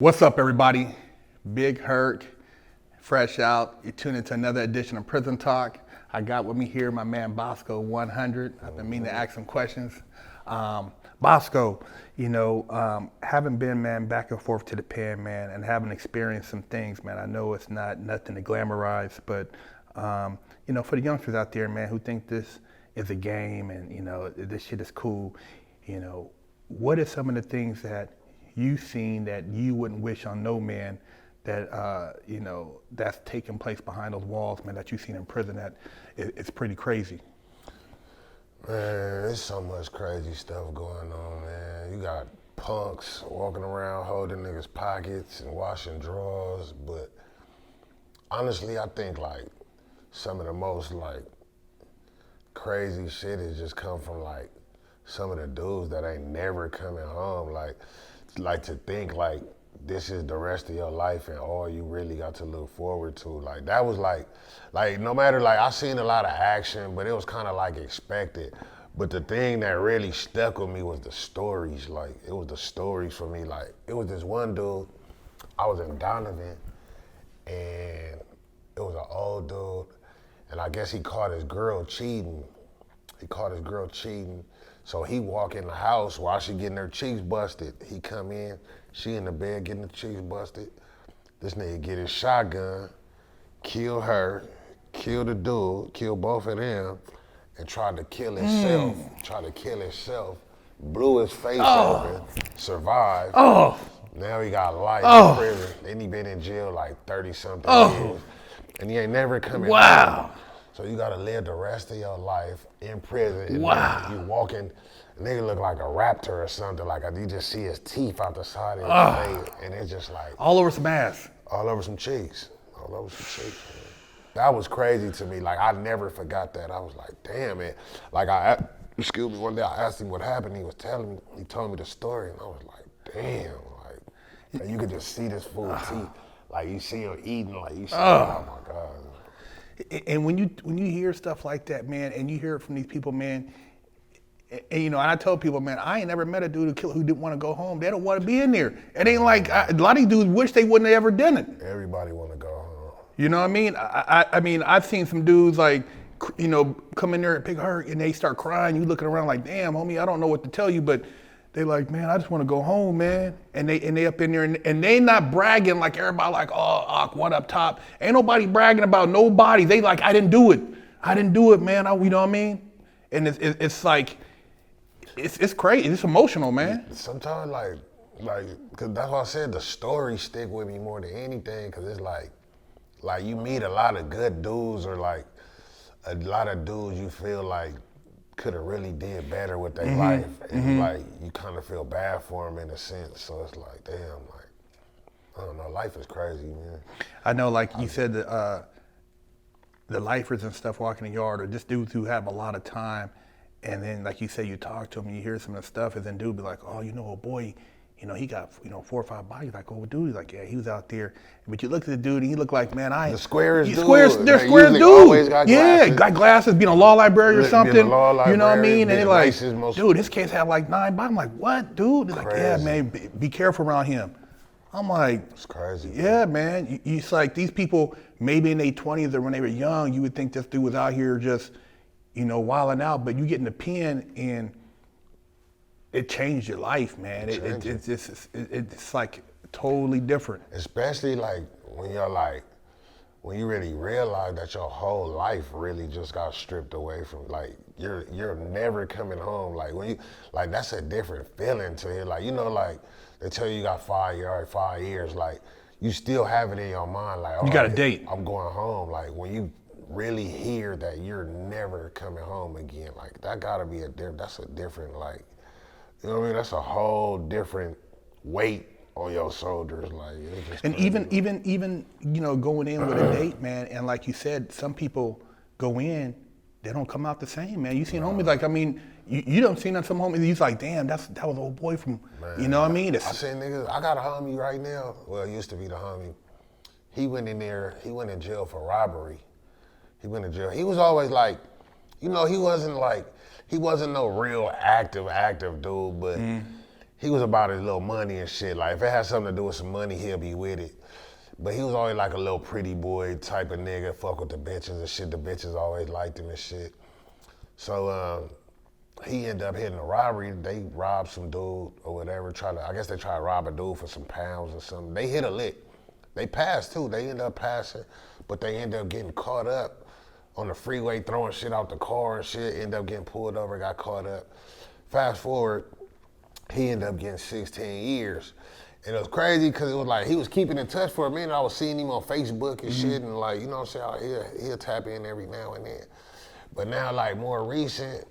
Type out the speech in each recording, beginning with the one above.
What's up, everybody? Big Herc, fresh out. You tune into another edition of Prison Talk. I got with me here my man Boskoe 100. I've been meaning to ask some questions. Boskoe, having been, man, back and forth to the pen, man, and having experienced some things, man, I know it's not nothing to glamorize, but, for the youngsters out there, man, who think this is a game and, this shit is cool, what are some of the things that you've seen that you wouldn't wish on no man that, that's taking place behind those walls, man, that you've seen in prison that it's pretty crazy? Man, there's so much crazy stuff going on, man. You got punks walking around holding niggas' pockets and washing drawers, but honestly, I think like some of the most like crazy shit has just come from like some of the dudes that ain't never coming home. Like to think like this is the rest of your life and all you really got to look forward to. Like that was like no matter, like I seen a lot of action, but it was kind of like expected. But the thing that really stuck with me was the stories. Like it was the stories for me. Like it was this one dude, I was in Donovan, and it was an old dude, and I guess he caught his girl cheating. So he walk in the house while she getting her cheeks busted. He come in, she in the bed getting the cheeks busted. This nigga get his shotgun, kill her, kill the dude, kill both of them, and tried to kill himself. Blew his face open, survived. Now he got life in prison. Then he been in jail like 30-something years. And he ain't never coming home. So you gotta live the rest of your life in prison. And you walking, nigga look like a raptor or something. Like you just see his teeth out the side of his face, and it's just like all over some ass, all over some cheeks. Man. That was crazy to me. Like I never forgot that. I was like, damn, man. Like one day I asked him what happened. He told me the story, and I was like, damn. Like you could just see this fool teeth. Like you see him eating. Like you see, oh my God. And when you hear stuff like that, man, and you hear it from these people, man, and I tell people, man, I ain't never met a dude who didn't want to go home. They don't want to be in there. It ain't like a lot of these dudes wish they wouldn't have ever done it. Everybody want to go home. You know what I mean? I mean, I've seen some dudes like, come in there at Big Herc and they start crying. You looking around like, damn, homie, I don't know what to tell you, but they like, man, I just want to go home, man. And they up in there and they not bragging like everybody like, one up top. Ain't nobody bragging about nobody. They like, I didn't do it, man. You know what I mean? And it's like, it's crazy. It's emotional, man. Sometimes cause that's why I said the stories stick with me more than anything. Cause it's like you meet a lot of good dudes or like a lot of dudes you feel like could have really did better with their life, and like you kind of feel bad for them in a sense. So it's like, damn, like I don't know, life is crazy, man. I know, like you said, the lifers and stuff walking the yard, or just dudes who have a lot of time, and then like you say, you talk to them, and you hear some of the stuff, and then dude be like, oh, boy, he got 4 or 5 bodies. Like, oh, dude, he's like, yeah, he was out there. But you look at the dude, and he looked like, man, the squarest dude. They're square dude. Got glasses, being a law library or something. You know what I mean? And they're like, dude, this case had like 9 bodies. I'm like, what, dude? They're like, yeah, man, be careful around him. I'm like, it's crazy. Yeah, man. It's like these people, maybe in their 20s or when they were young, you would think this dude was out here just, wilding out. But you get in the pen and it changed your life, man. It's like totally different. Especially like when you really realize that your whole life really just got stripped away from, like you're never coming home. Like when you, like that's a different feeling to you. Like like they tell you got 5 years, like you still have it in your mind. Like you got a date. I'm going home. Like when you really hear that you're never coming home again, like that gotta be that's a different like. You know what I mean? That's a whole different weight on your shoulders. Like, and even going in with a date, man. And like you said, some people go in, they don't come out the same, man. You seen homies like, I mean, you don't see some homies. He's like, damn, that was old boy from, man, you know what I mean? I seen niggas. I got a homie right now. Well, it used to be the homie. He went in there. He went in jail for robbery. He went in jail. He was always like, he wasn't no real active dude, but he was about his little money and shit. Like if it had something to do with some money, he'll be with it. But he was always like a little pretty boy type of nigga, fuck with the bitches and shit. The bitches always liked him and shit. So he ended up hitting a robbery. They robbed some dude or whatever. I guess they tried to rob a dude for some pounds or something. They hit a lick. They passed too. They ended up passing, but they ended up getting caught up on the freeway, throwing shit out the car and shit. Ended up getting pulled over, got caught up. Fast forward, he ended up getting 16 years. And it was crazy because it was like he was keeping in touch for a minute. I was seeing him on Facebook and shit, and like, you know what I'm saying? He'll tap in every now and then. But now, like more recent,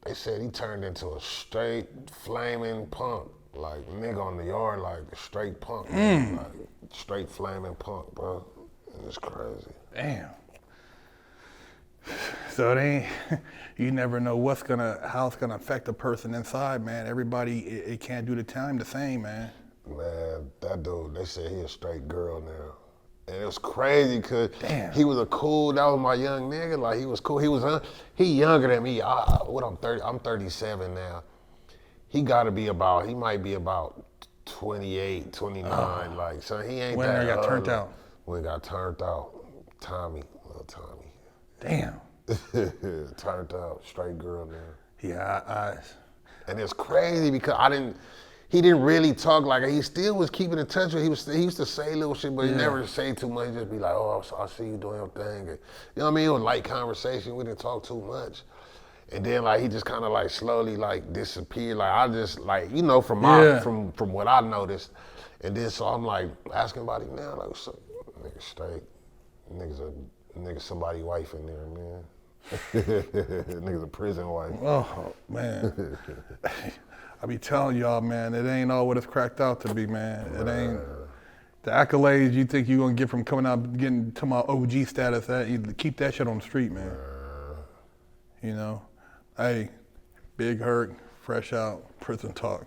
they said he turned into a straight flaming punk. Like nigga on the yard, like straight punk. Like straight flaming punk, bro. It's crazy. Damn. So it ain't, you never know how it's gonna affect a person inside, man. Everybody, it can't do the time the same, man. Man, that dude, they said he a straight girl now. And it was crazy because he was that was my young nigga. Like he was cool. He younger than me. I'm 37 now. He might be about 28, 29. Like, so he ain't when that. When got turned out? When got turned out. Little Tommy. Damn. Turned out, straight girl now. Yeah, and it's crazy because he didn't really talk like he still was keeping in touch with. He used to say little shit, but he never say too much. He just be like, "Oh, I see you doing your thing." And, you know what I mean? It was light conversation. We didn't talk too much. And then like he just kind of like slowly like disappeared. Like I just like, you know, from what I noticed. And then so I'm like asking about him now, like, what's up? Nigga straight. Nigga somebody wife in there, man. Nigga's a prison wife. Oh man. I be telling y'all, man, it ain't all what it's cracked out to be, man. It ain't the accolades you think you're gonna get from coming out getting to my OG status. That you keep that shit on the street, man. You know, hey, Big Herc, fresh out, prison talk.